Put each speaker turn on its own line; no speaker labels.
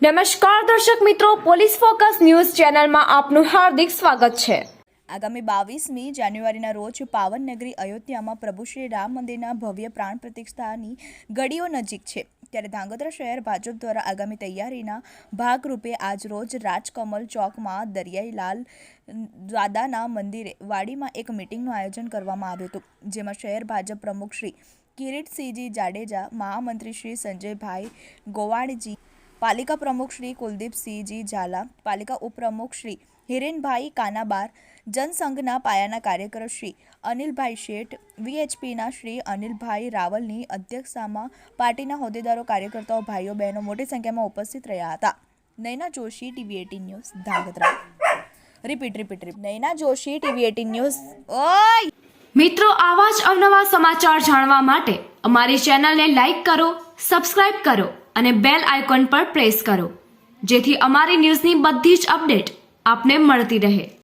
નમસ્કાર દર્શક મિત્રો, પોલીસ ફોકસ ન્યૂઝ ચેનલમાં આપનું હાર્દિક સ્વાગત છે।
આગામી 22મી જાન્યુઆરીના રોજ પાવનનગરી અયોધ્યામાં પ્રભુ શ્રી રામ મંદિરના ભવ્ય પ્રાણ પ્રતિષ્ઠાની ઘડીઓ નજીક છે, ત્યારે ધાંગધ્રા શહેર ભાજપ દ્વારા આગામી તૈયારીના ભાગરૂપે આજરોજ રાજકમલ ચોકમાં દરિયાઈ લાલ દાદાના મંદિરે વાડીમાં એક મિટિંગનું આયોજન કરવામાં આવ્યું હતું, જેમાં શહેર ભાજપ પ્રમુખ શ્રી કિરીટસિંહજી જાડેજા, મહામંત્રી શ્રી સંજયભાઈ ગોવાણજી, પાલિકા પ્રમુખ શ્રી કુલદીપસિંહજી ઝાલા, પાલિકા ઉપપ્રમુખ શ્રી હિરેનભાઈ કાનાબાર, જનસંઘના પાયાના કાર્યકરો શ્રી અનિલભાઈ શેઠ, વીએચપીના શ્રી અનિલભાઈ રાવલની અધ્યક્ષતામાં પાર્ટીના હોદ્દેદારો, કાર્યકર્તાઓ, ભાઈઓ બહેનો મોટી સંખ્યામાં ઉપસ્થિત રહ્યા હતા। Naina Joshi, TV18 news, Dhrangadhra. Repeat Naina Joshi, TV18 news. ઓય
મિત્રો, આવા જ અવનવા સમાચાર જાણવા માટે અમારી ચેનલને લાઈક કરો, સબસ્ક્રાઇબ કરો અને બેલ આઇકોન પર પ્રેસ કરો, જેથી અમારી ન્યૂઝની બધી જ અપડેટ આપને મળતી રહે।